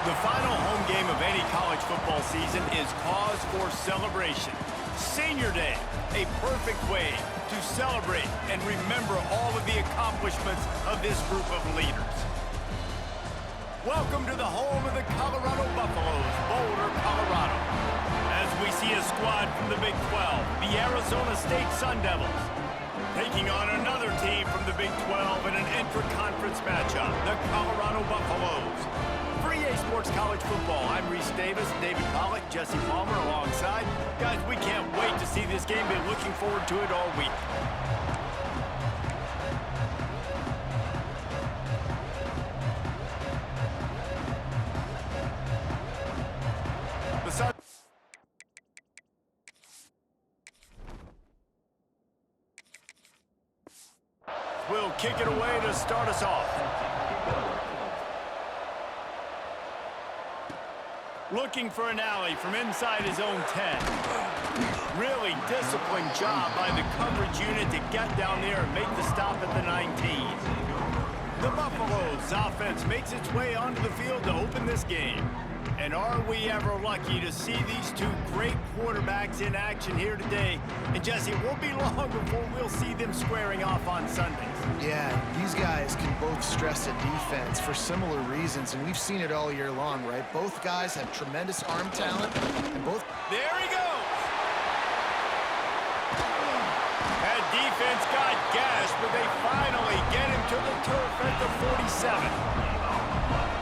The final home game of any college football season is cause for celebration. Senior Day, a perfect way to celebrate and remember all of the accomplishments of this group of leaders. Welcome to the home of the Colorado Buffaloes, Boulder, Colorado. As we see a squad from the Big 12, the Arizona State Sundevils, taking on another team from the Big 12 in an intra-conference matchup, the Colorado Buffaloes. For EA Sports College Football, I'm Reese Davis, David Pollack, Jesse Palmer alongside. Guys, we can't wait to see this game. Been looking forward to it all week. We'll kick it away to start us off. Looking for an alley from inside his own 10. Really disciplined job by the coverage unit to get down there and make the stop at the 19. The Buffaloes offense makes its way onto the field to open this game. And are we ever lucky to see these two great quarterbacks in action here today? And Jesse, it won't be long before we'll see them squaring off on Sundays. Yeah, these guys can both stress a defense for similar reasons, and we've seen it all year long, right? Both guys have tremendous arm talent, and both... There he goes! That defense got gashed, but they finally get him to the turf at the 47.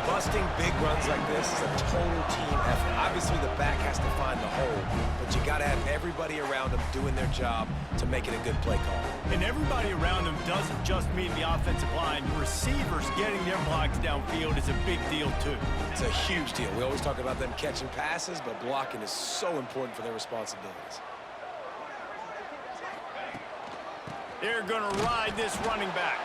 Busting big runs like this is a total team effort. Obviously, the back has to find the hole, but you got to have everybody around them doing their job to make it a good play call. And everybody around them doesn't just mean the offensive line. The receivers getting their blocks downfield is a big deal, too. It's a huge deal. We always talk about them catching passes, but blocking is so important for their responsibilities. They're going to ride this running back.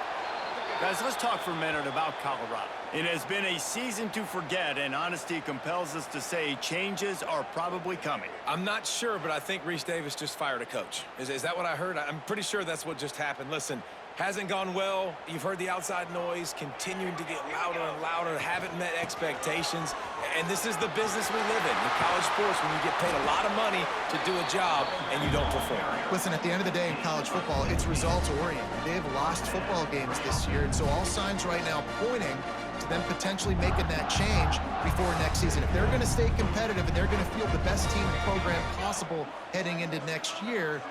Guys, let's talk for a minute about Colorado. It has been a season to forget, and honesty compels us to say changes are probably coming. I'm not sure, but I think Reese Davis just fired a coach. Is that what I heard? I'm pretty sure that's what just happened. Listen, hasn't gone well. You've heard the outside noise continuing to get louder and louder, haven't met expectations. And this is the business we live in college sports, when you get paid a lot of money to do a job and you don't perform. Listen, at the end of the day in college football, it's results-oriented. They have lost football games this year, and so all signs right now pointing to them potentially making that change before next season. If they're going to stay competitive and they're going to field the best team and program possible heading into next year,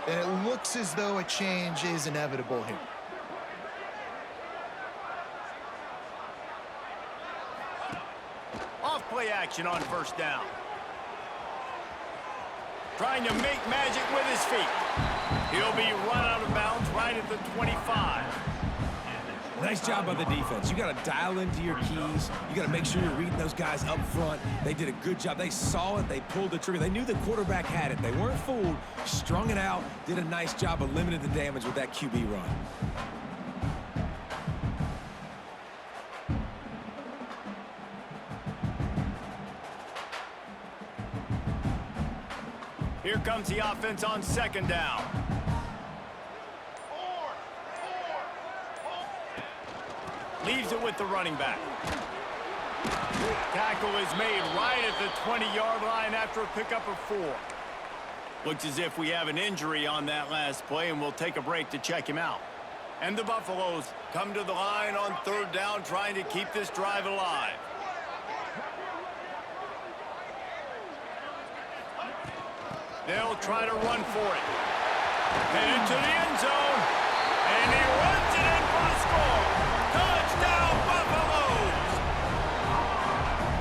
then it looks as though a change is inevitable here. Off-play action on first down. Trying to make magic with his feet. He'll be run out of bounds right at the 25. Nice job by the defense. You got to dial into your keys. You got to make sure you're reading those guys up front. They did a good job. They saw it. They pulled the trigger. They knew the quarterback had it. They weren't fooled. Strung it out. Did a nice job of limiting the damage with that QB run. Here comes the offense on second down. Leaves it with the running back. Tackle is made right at the 20-yard line after a pickup of 4. Looks as if we have an injury on that last play, and we'll take a break to check him out. And the Buffaloes come to the line on third down, trying to keep this drive alive. They'll try to run for it. And into the end zone. And he runs it in for the score. Touchdown, Buffaloes!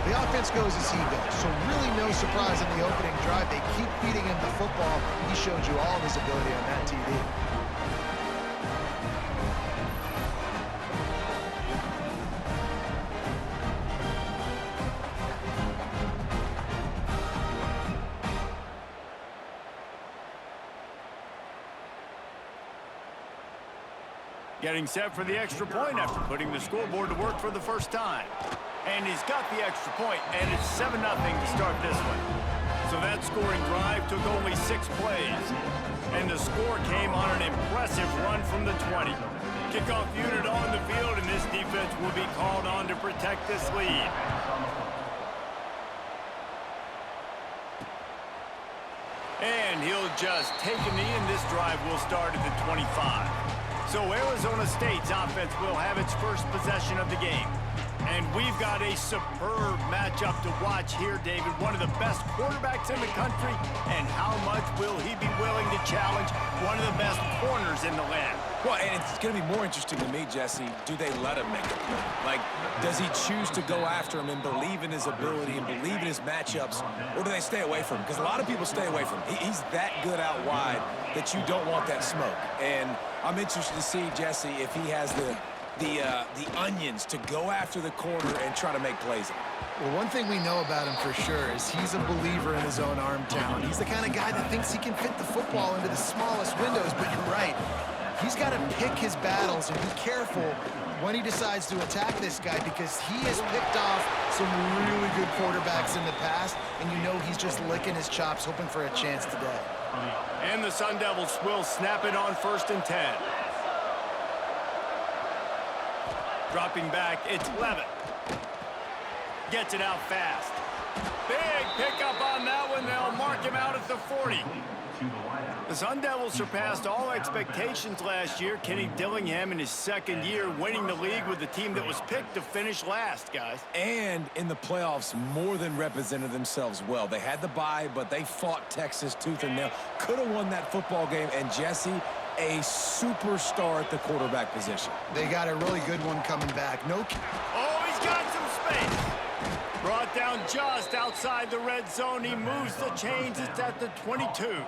The offense goes as he goes, so really no surprise in the opening drive. They keep feeding him the football. He showed you all of his ability on that TV. Getting set for the extra point after putting the scoreboard to work for the first time. And he's got the extra point, and it's 7-0 to start this one. So that scoring drive took only 6 plays. And the score came on an impressive run from the 20. Kickoff unit on the field, and this defense will be called on to protect this lead. And he'll just take a knee, and this drive will start at the 25. So Arizona State's offense will have its first possession of the game. And we've got a superb matchup to watch here, David. One of the best quarterbacks in the country. And how much will he be willing to challenge one of the best corners in the land? Well, and it's going to be more interesting to me, Jesse, do they let him make a play? Like, does he choose to go after him and believe in his ability and believe in his matchups, or do they stay away from him? Because a lot of people stay away from him. He's that good out wide that you don't want that smoke. And I'm interested to see, Jesse, if he has the onions to go after the corner and try to make plays. Well, one thing we know about him for sure is he's a believer in his own arm talent. He's the kind of guy that thinks he can fit the football into the smallest windows, but you're right. He's got to pick his battles and be careful when he decides to attack this guy, because he has picked off some really good quarterbacks in the past, and you know he's just licking his chops, hoping for a chance today. And the Sundevils will snap it on 1st and 10. Dropping back, it's Levitt. Gets it out fast. Big pickup on that one. They'll mark him out at the 40. The Sun Devils surpassed all expectations last year. Kenny Dillingham in his second year winning the league with the team that was picked to finish last, guys. And in the playoffs, more than represented themselves well. They had the bye, but they fought Texas tooth and nail. Could have won that football game. And Jesse, a superstar at the quarterback position. They got a really good one coming back. Oh, he's got some space. Brought down just outside the red zone. He moves the chains. It's at the 22.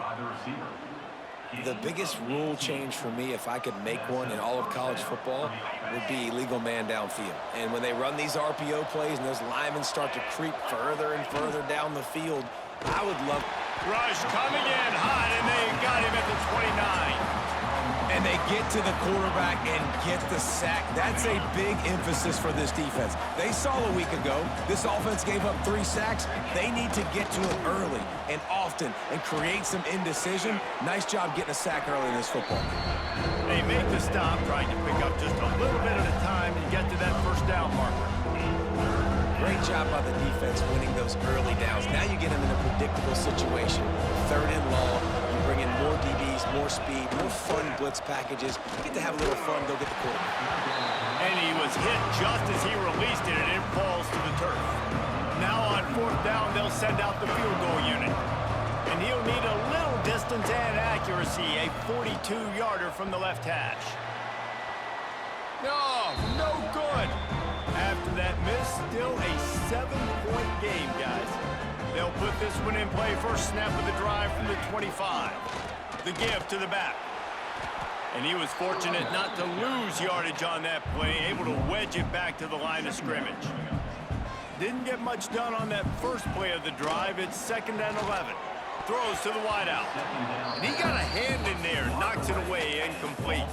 The biggest rule change for me, if I could make one in all of college football, would be illegal man downfield. And when they run these RPO plays and those linemen start to creep further and further down the field, I would love... Rush coming in hot, and they got him at the 29. And they get to the quarterback and get the sack. That's a big emphasis for this defense. They saw a week ago, this offense gave up 3 sacks. They need to get to it early and often and create some indecision. Nice job getting a sack early in this football game. They make the stop, trying to pick up just a little bit at a time and get to that first down marker. Great job by the defense winning those early downs. Now you get them in a predictable situation. 3rd and long. You bring in more DBs, more speed, more fun blitz packages. You get to have a little fun, go get the quarterback. And he was hit just as he released it, and it falls to the turf. Now on 4th down, they'll send out the field goal unit. And he'll need a little distance and accuracy, a 42-yarder from the left hash. No good. After that miss, still a 7-point game, guys. They'll put this one in play. First snap of the drive from the 25. The give to the back. And he was fortunate not to lose yardage on that play, able to wedge it back to the line of scrimmage. Didn't get much done on that first play of the drive. It's 2nd and 11. Throws to the wideout. And he got a hand in there, knocks it away, incomplete.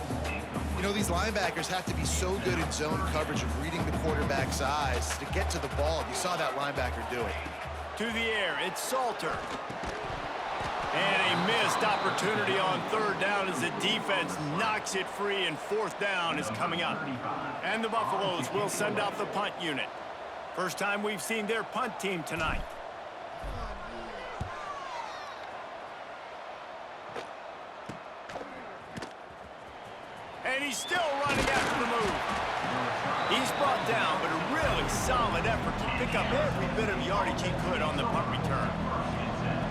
You know, these linebackers have to be so good in zone coverage of reading the quarterback's eyes to get to the ball. You saw that linebacker do it. To the air, it's Salter. And a missed opportunity on 3rd down as the defense knocks it free, and 4th down is coming up. And the Buffaloes will send out the punt unit. First time we've seen their punt team tonight. And he's still running after the move. He's brought down, but a really solid effort to pick up every bit of yardage he could on the punt return.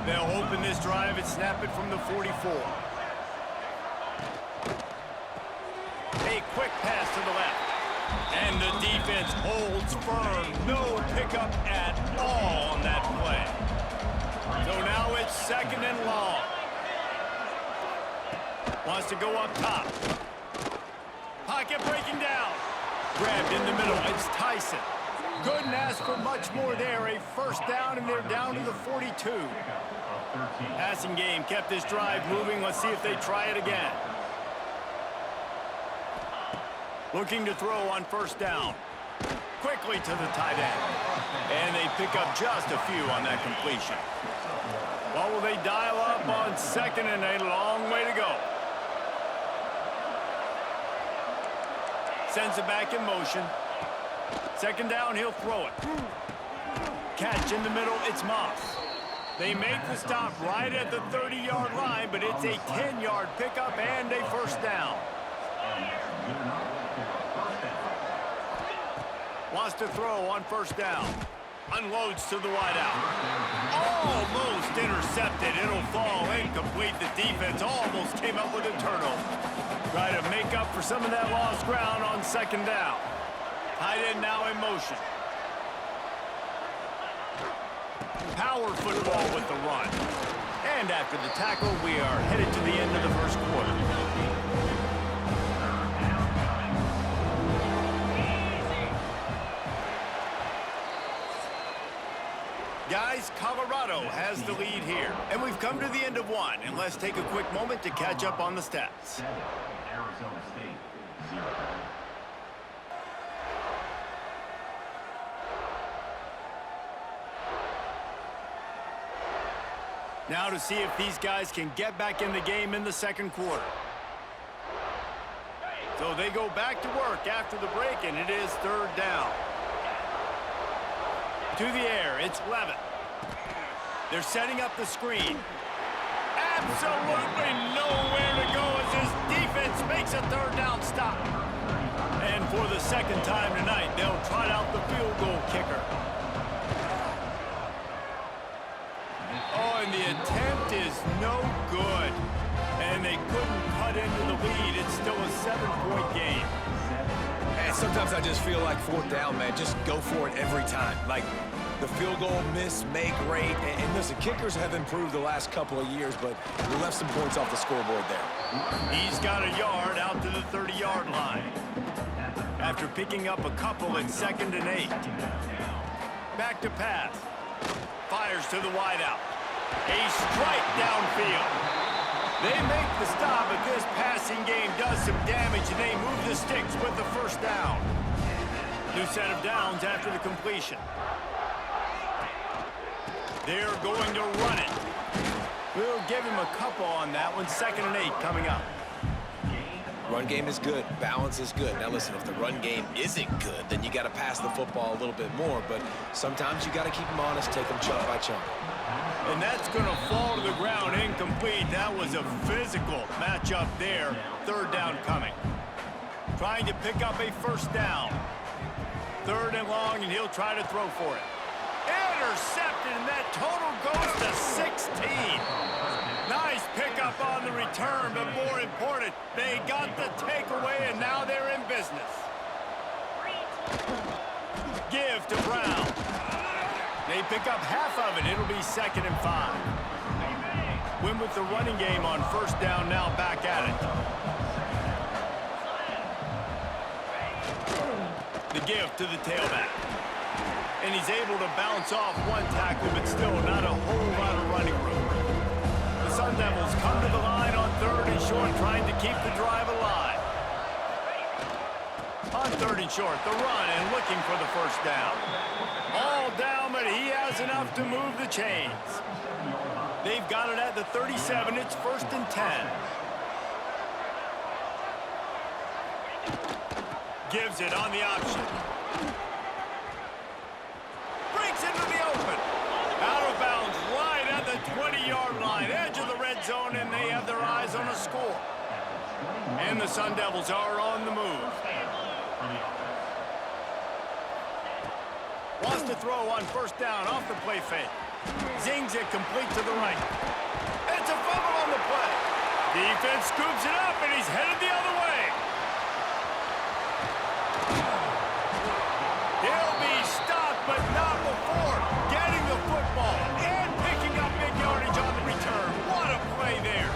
They'll open this drive and snap it from the 44. A quick pass to the left. And the defense holds firm. No pickup at all on that play. So now it's 2nd and long. Wants to go up top. Pocket breaking down. Grabbed in the middle. It's Tyson. Couldn't ask for much more there. A 1st down, and they're down to the 42. Passing game kept this drive moving. Let's see if they try it again. Looking to throw on 1st down. Quickly to the tight end. And they pick up just a few on that completion. Well, will they dial up on 2nd and a long way to go? Sends it back in motion. 2nd down, he'll throw it. Catch in the middle, it's Moss. They make the stop right at the 30-yard line, but it's a 10-yard pickup and a first down. Wants to throw on first down. Unloads to the wideout. Almost intercepted. It'll fall incomplete. The defense almost came up with a turnover. Try to make up for some of that lost ground on second down. Tight end now in motion. Power football with the run. And after the tackle, we are headed to the end of the first quarter. Guys, Colorado has the lead here. And we've come to the end of one. And let's take a quick moment to catch up on the stats. Arizona State, 0. Now to see if these guys can get back in the game in the second quarter. So they go back to work after the break, and it is third down. To the air, it's Levitt. They're setting up the screen. Absolutely nowhere to go as his defense makes a third down stop. And for the second time tonight, they'll trot out the field goal kicker. Oh, and the attempt is no good. And they couldn't cut into the lead. It's still a 7-point game. And sometimes I just feel like fourth down, man. Just go for it every time. Like the field goal, miss, make, rate. And listen, kickers have improved the last couple of years, but we left some points off the scoreboard there. He's got a yard out to the 30-yard line. After picking up a couple at 2nd and 8. Back to pass. Fires to the wideout. A strike downfield. They make the stop, but this passing game does some damage, and they move the sticks with the first down. New set of downs after the completion. They're going to run it. We'll give him a couple on that one. 2nd and 8 coming up. Run game is good. Balance is good. Now listen, if the run game isn't good, then you got to pass the football a little bit more. But sometimes you got to keep them honest, take them chunk by chunk. And that's going to fall to the ground incomplete. That was a physical matchup there. Third down coming. Trying to pick up a first down. 3rd and long, and he'll try to throw for it. Intercepted, and that total goes to 16. Nice pickup on the return, but more important, they got the takeaway, and now they're in business. Give to Brown. They pick up half of it. It'll be 2nd and 5. Win with the running game on first down, now back at it. The give to the tailback. And he's able to bounce off one tackle, but still not a whole lot of running room. The Sundevils come to the line on 3rd and short, trying to keep the drive alive. On 3rd and short, the run and looking for the first down. All down, but he has enough to move the chains. They've got it at the 37. It's 1st and 10. Gives it on the option. Breaks into the open. Out of bounds right at the 20-yard line. Edge of the red zone, and they have their eyes on a score. And the Sundevils are on the move. Wants to throw on first down off the play fake. Zings it complete to the right. It's a fumble on the play. Defense scoops it up, and he's headed the other way. He'll be stopped, but not before getting the football and picking up big yardage on the return. What a play there.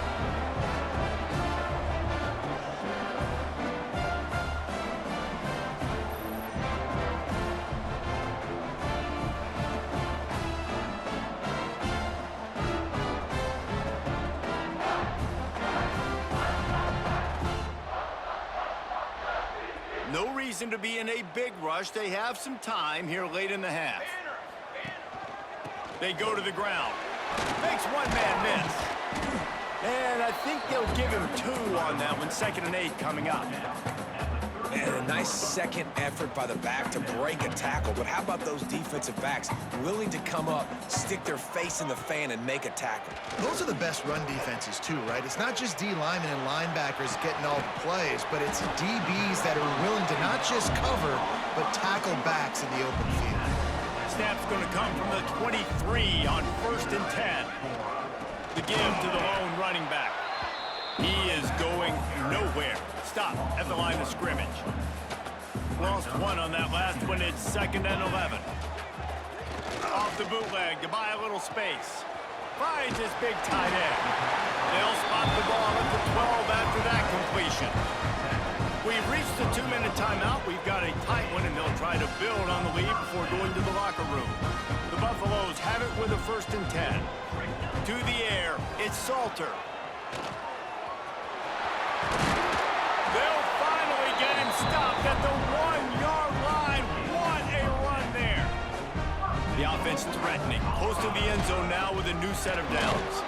No reason to be in a big rush. They have some time here late in the half. They go to the ground. Makes one man miss. And I think they'll give him 2 on that one. 2nd and 8 coming up. And Nice second effort by the back to break a tackle, but how about those defensive backs willing to come up, stick their face in the fan, and make a tackle? Those are the best run defenses too, right? It's not just D linemen and linebackers getting all the plays, but it's DBs that are willing to not just cover, but tackle backs in the open field. Snap's going to come from the 23 on 1st and 10. The give to the lone running back. He is going nowhere. Stop at the line of scrimmage. Lost one on that last one. It's 2nd and 11. Off the bootleg to buy a little space. Finds his big tight end. They'll spot the ball at the 12 after that completion. We've reached the 2-minute timeout. We've got a tight one, and they'll try to build on the lead before going to the locker room. The Buffaloes have it with a 1st and 10. To the air, it's Salter. They'll finally get him stopped at the 1-yard line. What a run there. The offense threatening. Close to the end zone now with a new set of downs.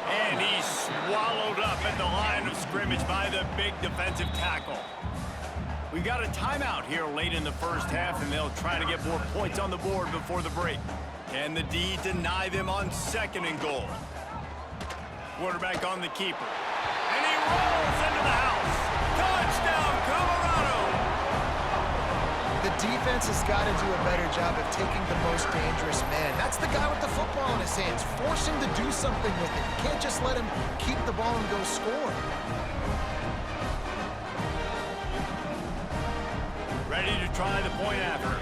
And he's swallowed up at the line of scrimmage by the big defensive tackle. We've got a timeout here late in the first half, and they'll try to get more points on the board before the break. Can the D deny them on 2nd and goal? Quarterback on the keeper. And he rolls into the house. Touchdown, Colorado! The defense has got to do a better job of taking the most dangerous man. That's the guy with the football in his hands. Force him to do something with it. You can't just let him keep the ball and go score. Ready to try the point after.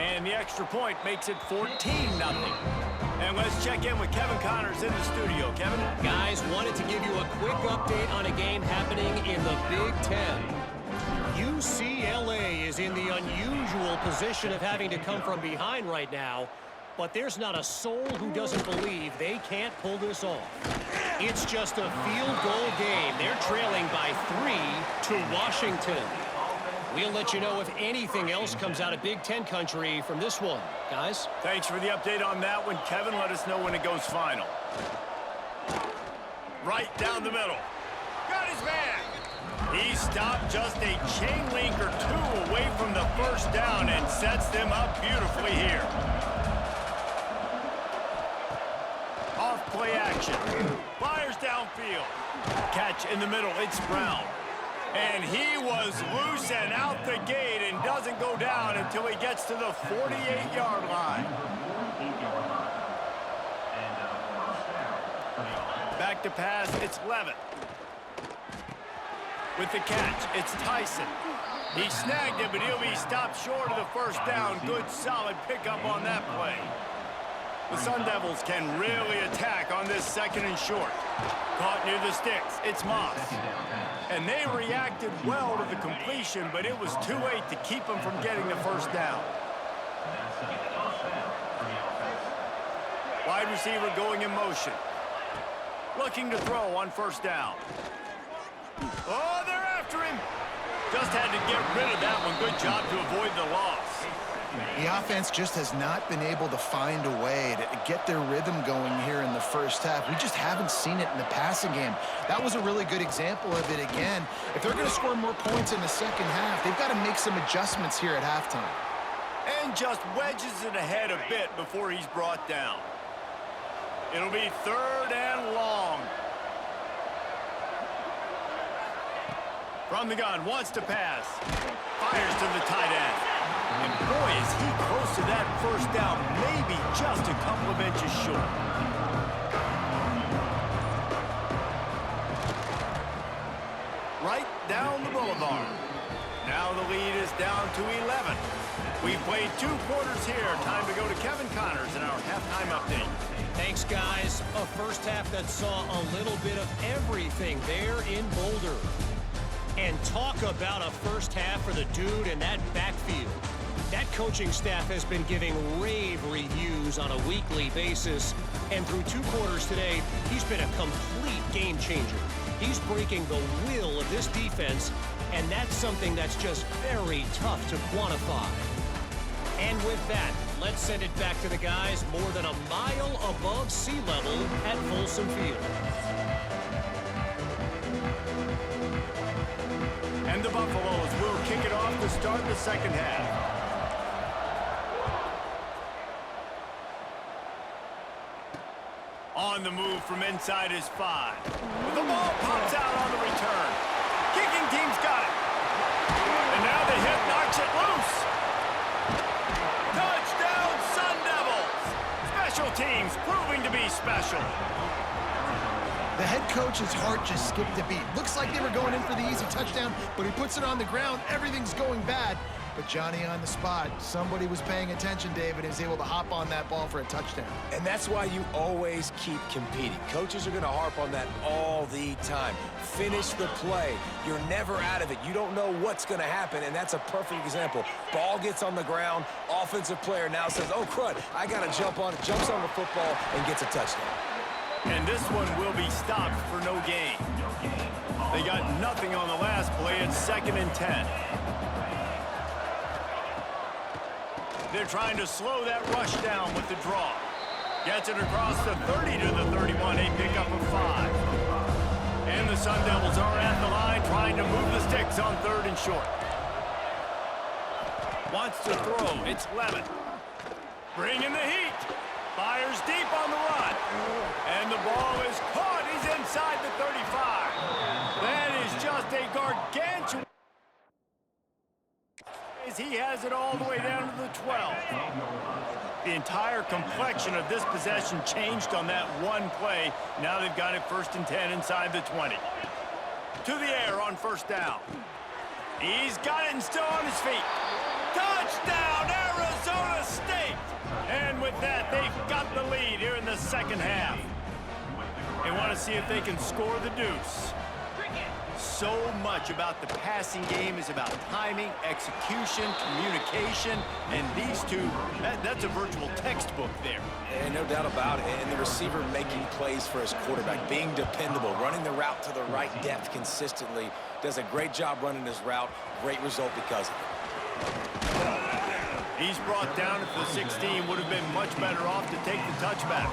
And the extra point makes it 14-0. And let's check in with Kevin Connors in the studio. Kevin? Guys, wanted to give you a quick update on a game happening in the Big Ten. UCLA is in the unusual position of having to come from behind right now, but there's not a soul who doesn't believe they can't pull this off. It's just a field goal game. They're trailing by 3 to Washington. We'll let you know if anything else comes out of Big Ten country from this one. Guys? Thanks for the update on that one, Kevin. Let us know when it goes final. Right down the middle. Got his man. He stopped just a chain link or two away from the first down and sets them up beautifully here. Off play action. Fires downfield. Catch in the middle. It's Brown. And he was loose and out the gate and doesn't go down until he gets to the 48-yard line. Back to pass, it's Levitt. With the catch, it's Tyson. He snagged it, but he'll be stopped short of the first down. Good, solid pickup on that play. The Sundevils can really attack on this 2nd and short. Caught near the sticks, it's Moss. And they reacted well to the completion, but it was too late to keep them from getting the first down. Wide receiver going in motion. Looking to throw on 1st down. Oh, they're after him. Just had to get rid of that one. Good job to avoid the loss. The offense just has not been able to find a way to get their rhythm going here in the first half. We just haven't seen it in the passing game. That was a really good example of it again. If they're going to score more points in the second half, they've got to make some adjustments here at halftime. And just wedges it ahead a bit before he's brought down. It'll be 3rd and long. From the gun, wants to pass. Fires to the tight end. And boy, is he close to that first down, maybe just a couple of inches short. Right down the boulevard. Now the lead is down to 11. We've played 2 quarters here. Time to go to Kevin Connors in our halftime update. Thanks, guys. A first half that saw a little bit of everything there in Boulder. And talk about a first half for the dude in that backfield. That coaching staff has been giving rave reviews on a weekly basis. And through 2 quarters today, he's been a complete game changer. He's breaking the will of this defense, and that's something that's just very tough to quantify. And with that, let's send it back to the guys more than a mile above sea level at Folsom Field. And the Buffaloes will kick it off to start the second half. On the move from inside his 5. The ball pops out on the return. Kicking team's got it. And now the hit knocks it loose. Touchdown, Sundevils. Special teams proving to be special. The head coach's heart just skipped a beat. Looks like they were going in for the easy touchdown, but he puts it on the ground. Everything's going bad. But Johnny on the spot. Somebody was paying attention, David, and is able to hop on that ball for a touchdown. And that's why you always keep competing. Coaches are going to harp on that all the time. Finish the play. You're never out of it. You don't know what's going to happen, and that's a perfect example. Ball gets on the ground. Offensive player now says, oh, crud, I got to jump on it. Jumps on the football and gets a touchdown. And this one will be stopped for no gain. They got nothing on the last play. It's 2nd and 10. They're trying to slow that rush down with the draw. Gets it across the 30 to the 31, a pickup of 5. And the Sundevils are at the line trying to move the sticks on 3rd and short. Wants to throw, it's Levin. Bringing the heat. Fires deep on the run. And the ball is caught, he's inside the 35. That is just a gargantuan. He has it all the way down to the 12. The entire complexion of this possession changed on that one play. Now they've got it 1st and 10 inside the 20. To the air on 1st down. He's got it and still on his feet. Touchdown, Arizona State! And with that, they've got the lead here in the second half. They want to see if they can score the deuce. So much about the passing game is about timing, execution, communication, and these two, that's a virtual textbook there. And no doubt about it. And the receiver making plays for his quarterback, being dependable, running the route to the right depth consistently, does a great job running his route. Great result because of it. He's brought down at the 16, would have been much better off to take the touchback.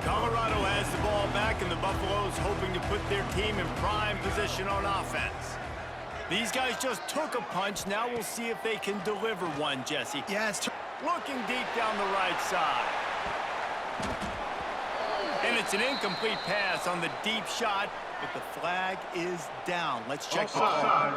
Colorado has the ball back, and the Buffaloes hoping to put their team in prime position on offense. These guys just took a punch. Now we'll see if they can deliver one, Jesse. Yeah, it's looking deep down the right side. And it's an incomplete pass on the deep shot, but the flag is down. Let's check the call.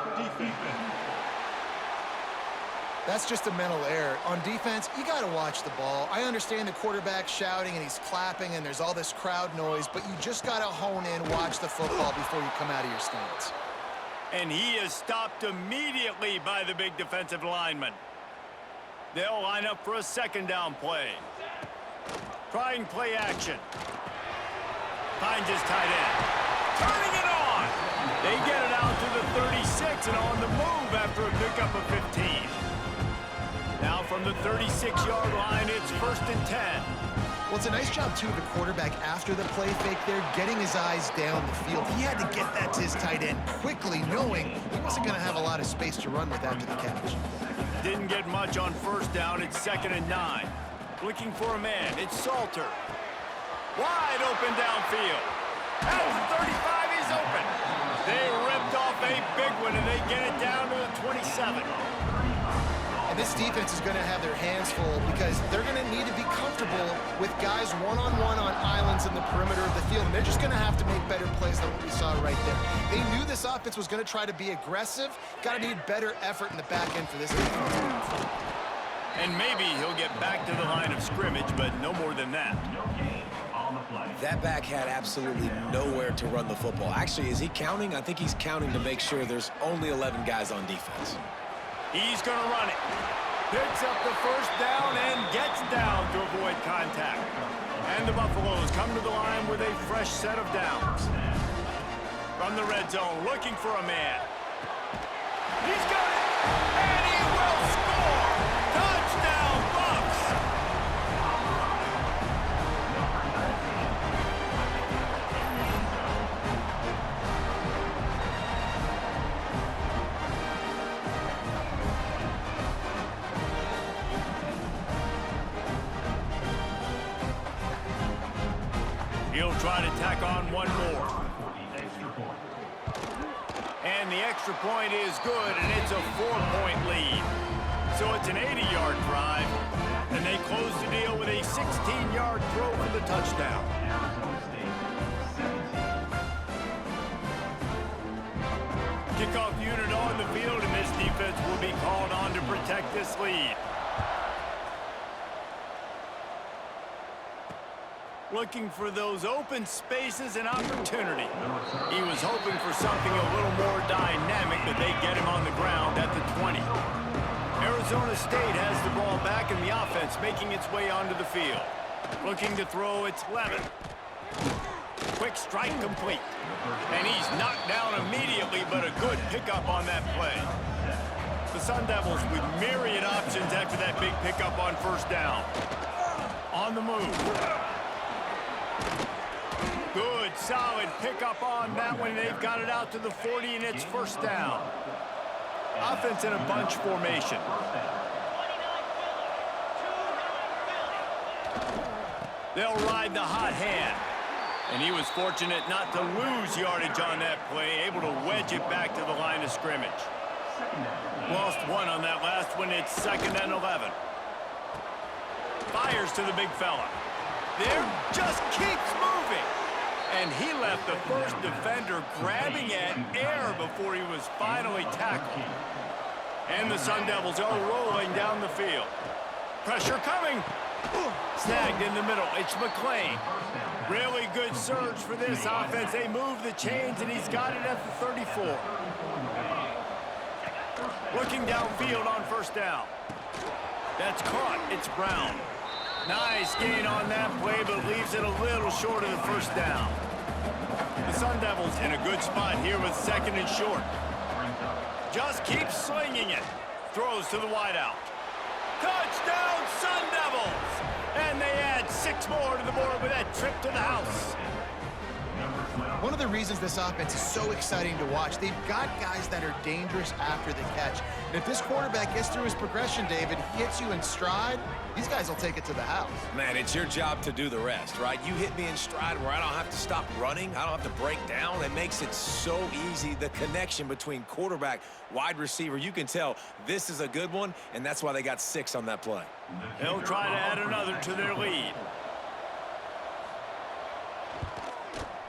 That's just a mental error. On defense, you got to watch the ball. I understand the quarterback shouting and he's clapping and there's all this crowd noise, but you just got to hone in, watch the football before you come out of your stance. And he is stopped immediately by the big defensive lineman. They'll line up for a 2nd down play. Trying play action. Finds his tight end. Turning it on. They get it out to the 36 and on the move after a pickup of 15. Now from the 36-yard line, it's 1st and 10. Well, it's a nice job, too, of the quarterback after the play fake there, getting his eyes down the field. He had to get that to his tight end quickly, knowing he wasn't going to have a lot of space to run with after the catch. Didn't get much on 1st down. It's 2nd and 9. Looking for a man. It's Salter. Wide open downfield. At the 35, he's open. They ripped off a big one, and they get it down to the 27. And this defense is going to have their hands full because they're going to need to be comfortable with guys one-on-one on islands in the perimeter of the field. And they're just going to have to make better plays than what we saw right there. They knew this offense was going to try to be aggressive. Got to need better effort in the back end for this defense. And maybe he'll get back to the line of scrimmage, but no more than that. That back had absolutely nowhere to run the football. Actually, is he counting? I think he's counting to make sure there's only 11 guys on defense. He's going to run it. Picks up the 1st down and gets down to avoid contact. And the Buffaloes come to the line with a fresh set of downs. From the red zone, looking for a man. He's got it! And he will score! Touchdown, Buffs! He'll try to tack on one more. And the extra point is good, and it's a 4-point lead. So it's an 80-yard drive, and they close the deal with a 16-yard throw for the touchdown. Arizona State, 17. Kickoff unit on the field, and this defense will be called on to protect this lead. Looking for those open spaces and opportunity. He was hoping for something a little more dynamic, but they get him on the ground at the 20. Arizona State has the ball back in the offense, making its way onto the field. Looking to throw, it's Levin. Quick strike complete. And he's knocked down immediately, but a good pickup on that play. The Sundevils with myriad options after that big pickup on first down. On the move. Good, solid pickup on that one. They've got it out to the 40, and it's first down. Offense in a bunch formation. They'll ride the hot hand. And he was fortunate not to lose yardage on that play, able to wedge it back to the line of scrimmage. Lost one on that last one. It's 2nd and 11. Fires to the big fella. There, just keeps moving. And he left the first defender grabbing at air before he was finally tackled. And the Sundevils are rolling down the field. Pressure coming. Snagged in the middle. It's McClain. Really good surge for this offense. They move the chains, and he's got it at the 34. Looking downfield on first down. That's caught. It's Brown. Nice gain on that play, but leaves it a little short of the first down. The Sundevils in a good spot here with 2nd and short. Just keeps slinging it. Throws to the wideout. Touchdown, Sundevils! And they add 6 more to the board with that trip to the house. One of the reasons this offense is so exciting to watch, they've got guys that are dangerous after the catch. And if this quarterback gets through his progression, David, hits you in stride, these guys will take it to the house. Man, it's your job to do the rest, right? You hit me in stride where I don't have to stop running. I don't have to break down. It makes it so easy, the connection between quarterback, wide receiver. You can tell this is a good one, and that's why they got 6 on that play. They'll try to add another to their lead.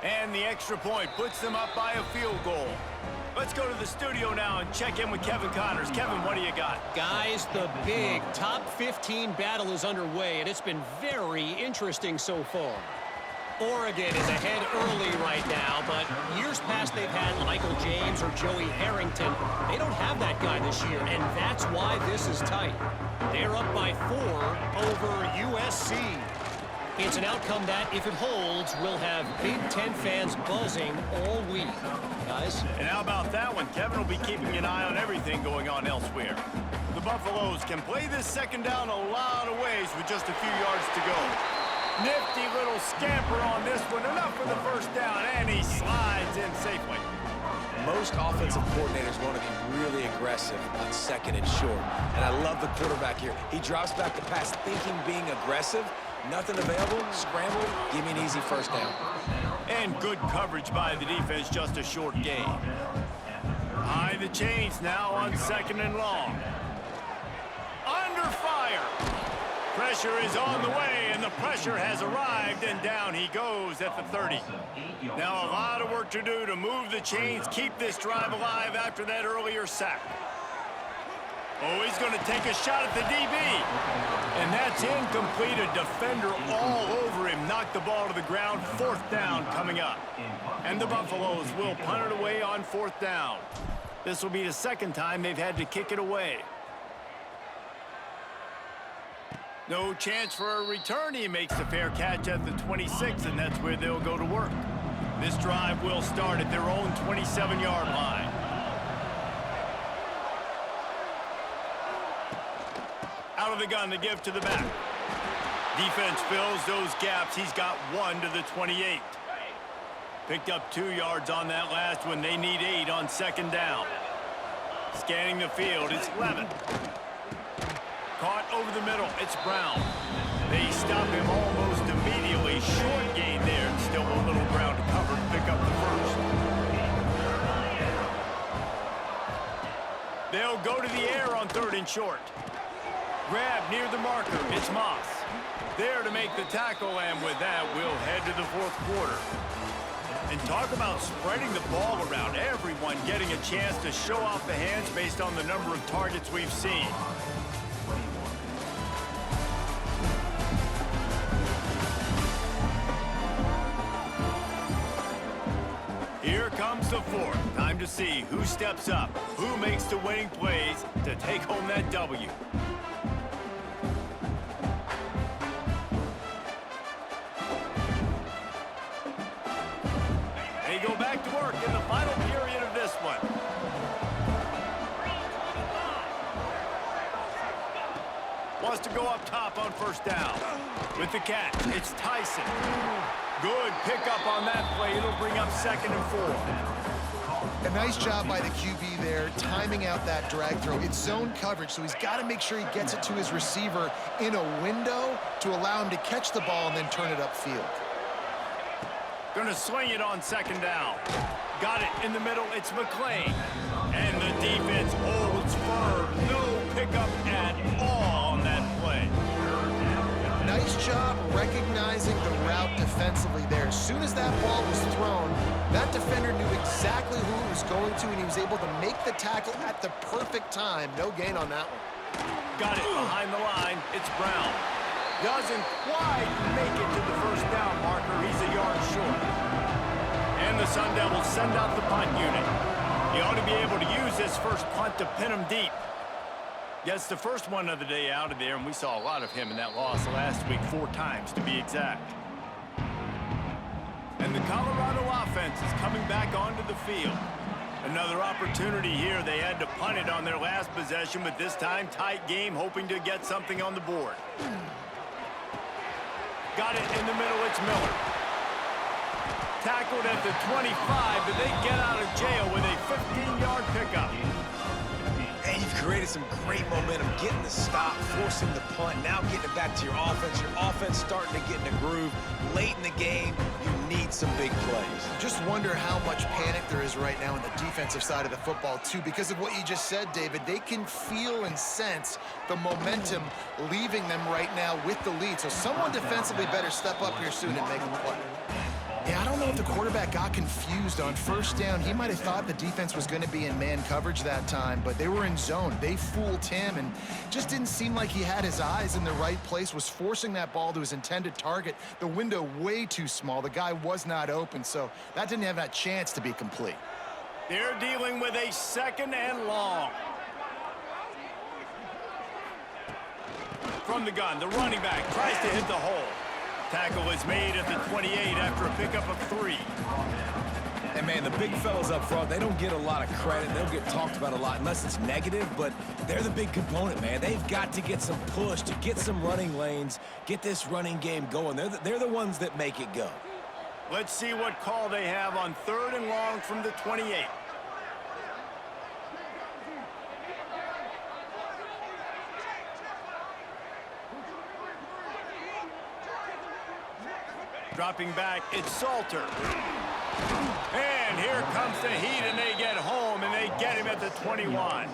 And the extra point puts them up by a field goal. Let's go to the studio now and check in with Kevin Connors. Kevin, what do you got? Guys, the big top 15 battle is underway, and it's been very interesting so far. Oregon is ahead early right now, but years past they've had Michael James or Joey Harrington. They don't have that guy this year, and that's why this is tight. They're up by 4 over USC. It's an outcome that, if it holds, will have Big Ten fans buzzing all week. Guys? And how about that one? Kevin will be keeping an eye on everything going on elsewhere. The Buffaloes can play this 2nd down a lot of ways with just a few yards to go. Nifty little scamper on this one. Enough for the first down, and he slides in safely. Most offensive coordinators want to be really aggressive on 2nd and short. And I love the quarterback here. He drops back to pass, thinking being aggressive. Nothing available, scramble, give me an easy first down. And good coverage by the defense, just a short gain. High the chains now on 2nd and long. Under fire. Pressure is on the way, and the pressure has arrived, and down he goes at the 30. Now a lot of work to do to move the chains, keep this drive alive after that earlier sack. Oh, he's going to take a shot at the DB. And that's incomplete. A defender all over him. Knocked the ball to the ground. 4th down coming up. And the Buffaloes will punt it away on 4th down. This will be the 2nd time they've had to kick it away. No chance for a return. He makes the fair catch at the 26, and that's where they'll go to work. This drive will start at their own 27-yard line. Out of the gun to give to the back. Defense fills those gaps. He's got 1 to the 28. Picked up 2 yards on that last one. They need 8 on 2nd down. Scanning the field, it's Levin. Caught over the middle, it's Brown. They stop him almost immediately. Short gain there, and still a little ground to cover to pick up the first. They'll go to the air on 3rd and short. Grab near the marker. It's Moss. There to make the tackle, and with that, we'll head to the 4th quarter. And talk about spreading the ball around. Everyone getting a chance to show off the hands based on the number of targets we've seen. Here comes the 4th. Time to see who steps up, who makes the winning plays to take home that W. They go back to work in the final period of this one. Wants to go up top on 1st down. With the catch, it's Tyson. Good pickup on that play. It'll bring up 2nd and 4. A nice job by the QB there, timing out that drag throw. It's zone coverage, so he's got to make sure he gets it to his receiver in a window to allow him to catch the ball and then turn it upfield. Gonna swing it on 2nd down. Got it in the middle. It's McClain. And the defense holds firm. No pickup at all on that play. Nice job recognizing the route defensively there. As soon as that ball was thrown, that defender knew exactly who it was going to, and he was able to make the tackle at the perfect time. No gain on that one. Got it behind the line. It's Brown. Doesn't quite make it to the 1st down marker. He's a yard short. And the Sundevils send out the punt unit. He ought to be able to use this first punt to pin him deep. Yes, the first one of the day out of there, and we saw a lot of him in that loss last week, 4 times to be exact. And the Colorado offense is coming back onto the field. Another opportunity here. They had to punt it on their last possession, but this time tight game, hoping to get something on the board. Got it in the middle. It's Miller. Tackled at the 25, but they get out of jail with a 15-yard pickup. And you've created some great momentum, getting the stop, forcing the punt, now getting it back to your offense. Your offense starting to get in a groove. Late in the game, you need some big plays. Just wonder how much panic there is right now on the defensive side of the football, too. Because of what you just said, David, they can feel and sense the momentum leaving them right now with the lead. So someone defensively better step up here soon and make a play. Yeah, I don't know if the quarterback got confused on 1st down. He might have thought the defense was going to be in man coverage that time, but they were in zone. They fooled him and just didn't seem like he had his eyes in the right place, was forcing that ball to his intended target. The window way too small. The guy was not open, so that didn't have that chance to be complete. They're dealing with a 2nd and long. From the gun, the running back tries to hit the hole. Tackle is made at the 28 after a pickup of 3. And, man, the big fellas up front, they don't get a lot of credit. They'll get talked about a lot unless it's negative, but they're the big component, man. They've got to get some push, to get some running lanes, get this running game going. They're the ones that make it go. Let's see what call they have on 3rd and long from the 28. Dropping back, it's Salter. And here comes the heat, and they get home, and they get him at the 21.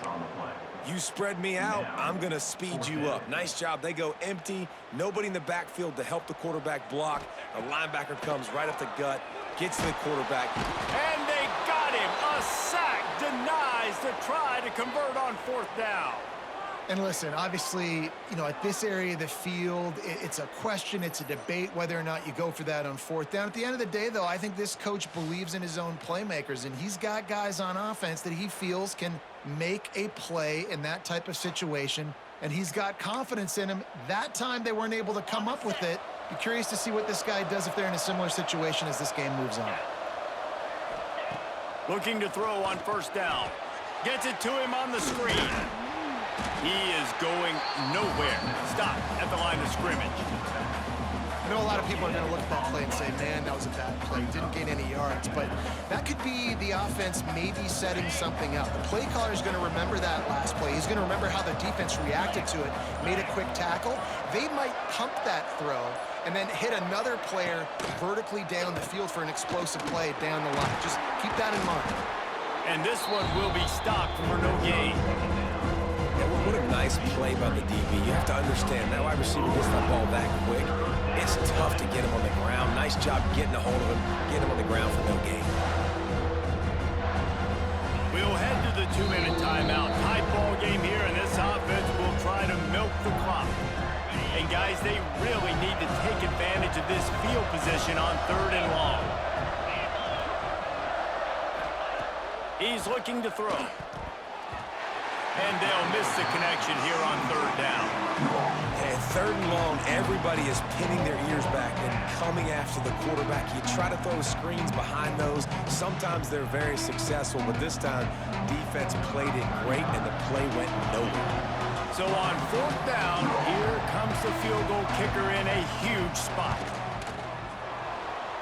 You spread me out, I'm going to speed you up. Nice job. They go empty. Nobody in the backfield to help the quarterback block. The linebacker comes right up the gut, gets to the quarterback. And they got him. A sack denies the try to convert on 4th down. And listen, obviously, you know, at this area of the field, it's a question, it's a debate whether or not you go for that on 4th down. At the end of the day, though, I think this coach believes in his own playmakers, and he's got guys on offense that he feels can make a play in that type of situation, and he's got confidence in him. That time they weren't able to come up with it. Be curious to see what this guy does if they're in a similar situation as this game moves on. Looking to throw on 1st down. Gets it to him on the screen. He is going nowhere. Stop at the line of scrimmage. I know a lot of people are going to look at that play and say, man, that was a bad play. Didn't gain any yards. But that could be the offense maybe setting something up. The play caller is going to remember that last play. He's going to remember how the defense reacted to it, made a quick tackle. They might pump that throw and then hit another player vertically down the field for an explosive play down the line. Just keep that in mind. And this one will be stopped for no gain. Yeah, what a nice play by the DB. You have to understand, that wide receiver gets that ball that quick. It's tough to get him on the ground. Nice job getting a hold of him, getting him on the ground for no gain. We'll head to the 2-minute timeout. Tight ball game here, and this offense will try to milk the clock. And guys, they really need to take advantage of this field position on 3rd and long. He's looking to throw. And they'll miss the connection here on 3rd down. And 3rd and long, everybody is pinning their ears back and coming after the quarterback. You try to throw screens behind those. Sometimes they're very successful, but this time, defense played it great, and the play went nowhere. So on 4th down, here comes the field goal kicker in a huge spot.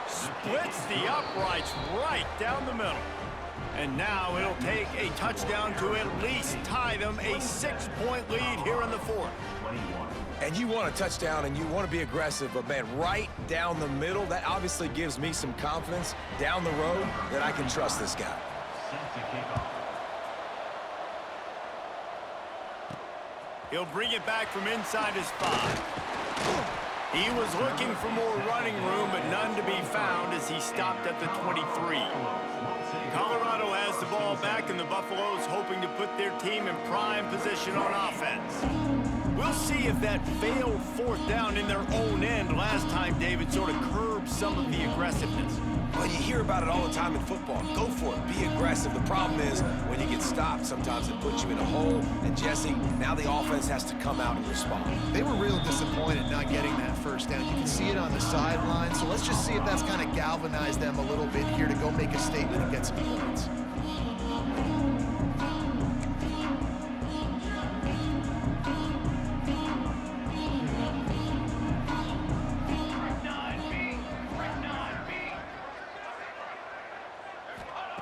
Splits the uprights right down the middle. And now it'll take a touchdown to at least tie them a 6-point lead here in the 4th. And you want a touchdown and you want to be aggressive, but man, right down the middle, that obviously gives me some confidence down the road that I can trust this guy. He'll bring it back from inside his 5. He was looking for more running room, but none to be found as he stopped at the 23. Colorado has the ball back, and the Buffaloes hoping to put their team in prime position on offense. We'll see if that failed 4th down in their own end last time, David, sort of curbed some of the aggressiveness. Well, you hear about it all the time in football. Go for it. Be aggressive. The problem is when you get stopped, sometimes it puts you in a hole. And, Jesse, now the offense has to come out and respond. They were real disappointed not getting that 1st down. You can see it on the sideline. So let's just see if that's kind of galvanized them a little bit here to go make a statement and get some points.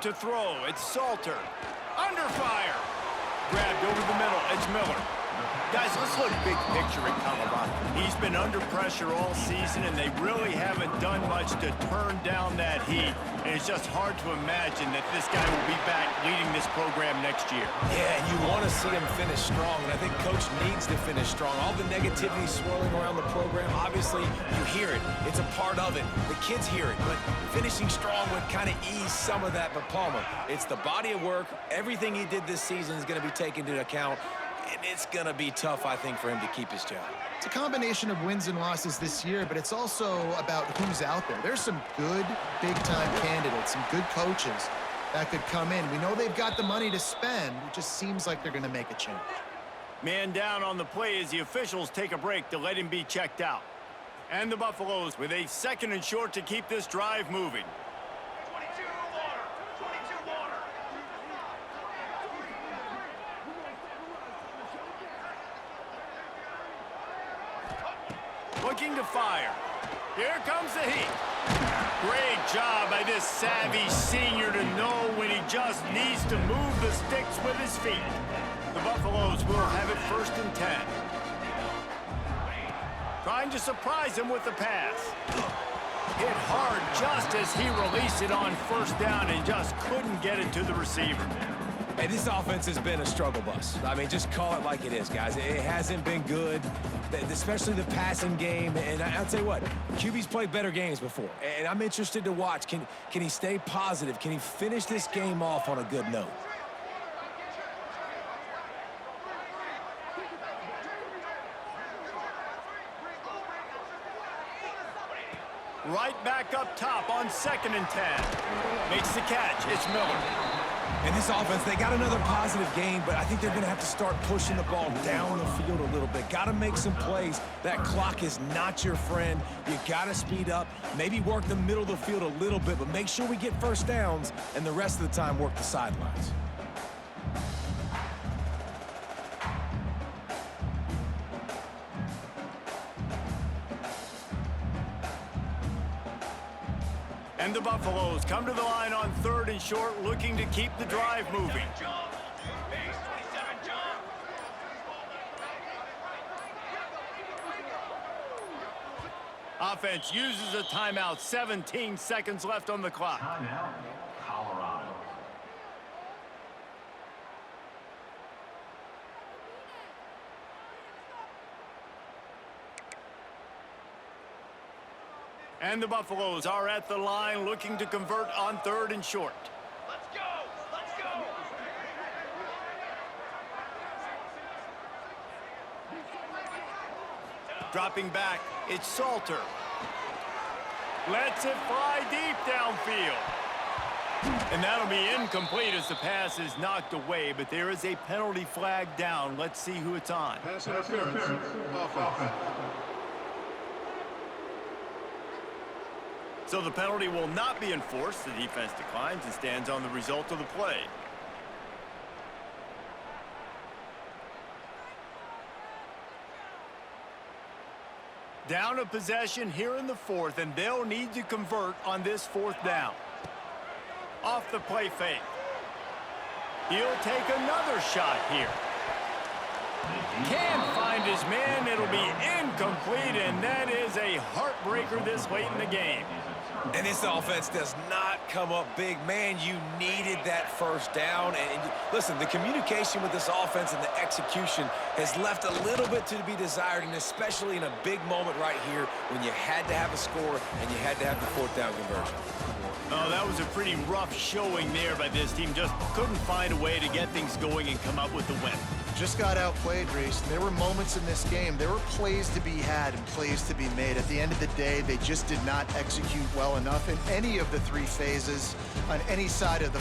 To throw, it's Salter. Under fire. Grabbed over the middle, it's Miller. Guys, let's look big picture at Colorado. He's been under pressure all season, and they really haven't done much to turn down that heat. And it's just hard to imagine that this guy will be back leading this program next year. Yeah, and you want to see him finish strong, and I think Coach needs to finish strong. All the negativity swirling around the program, obviously, you hear it. It's a part of it. The kids hear it, but finishing strong would kind of ease some of that. But Palmer, it's the body of work. Everything he did this season is going to be taken into account. And it's going to be tough, I think, for him to keep his job. It's a combination of wins and losses this year, but it's also about who's out there. There's some good big-time candidates, some good coaches that could come in. We know they've got the money to spend. It just seems like they're going to make a change. Man down on the play as the officials take a break to let him be checked out. And the Buffaloes with a 2nd and short to keep this drive moving. Looking to fire. Here comes the heat. Great job by this savvy senior to know when he just needs to move the sticks with his feet. The Buffaloes will have it 1st and 10. Trying to surprise him with the pass. Hit hard just as he released it on 1st down and just couldn't get it to the receiver. Hey, this offense has been a struggle bus. I mean, just call it like it is, guys. It hasn't been good, especially the passing game. And I'll tell you what, QB's played better games before. And I'm interested to watch. Can he stay positive? Can he finish this game off on a good note? Right back up top on 2nd and 10. Makes the catch. It's Miller. And this offense, they got another positive game, but I think they're going to have to start pushing the ball down the field a little bit. Got to make some plays. That clock is not your friend. You got to speed up, maybe work the middle of the field a little bit, but make sure we get 1st downs, and the rest of the time work the sidelines. And the Buffaloes come to the line on 3rd and short, looking to keep the drive moving. Offense uses a timeout. 17 seconds left on the clock. Timeout, Colorado. And the Buffaloes are at the line looking to convert on 3rd and short. Let's go! Let's go! Dropping back, it's Salter. Lets it fly deep downfield. And that'll be incomplete as the pass is knocked away, but there is a penalty flag down. Let's see who it's on. Pass interference. Offense. So the penalty will not be enforced. The defense declines and stands on the result of the play. Down a possession here in the 4th, and they'll need to convert on this 4th down. Off the play fake. He'll take another shot here. Can't find his man. It'll be incomplete, and that is a heartbreaker this late in the game. And this offense does not come up big. Man, you needed that first down. And listen, the communication with this offense and the execution has left a little bit to be desired, and especially in a big moment right here when you had to have a score and you had to have the 4th down conversion. Oh, that was a pretty rough showing there by this team. Just couldn't find a way to get things going and come up with the win. Just got outplayed, Reese. There were moments in this game. There were plays to be had and plays to be made. At the end of the day, they just did not execute well enough in any of the 3 phases on any side of the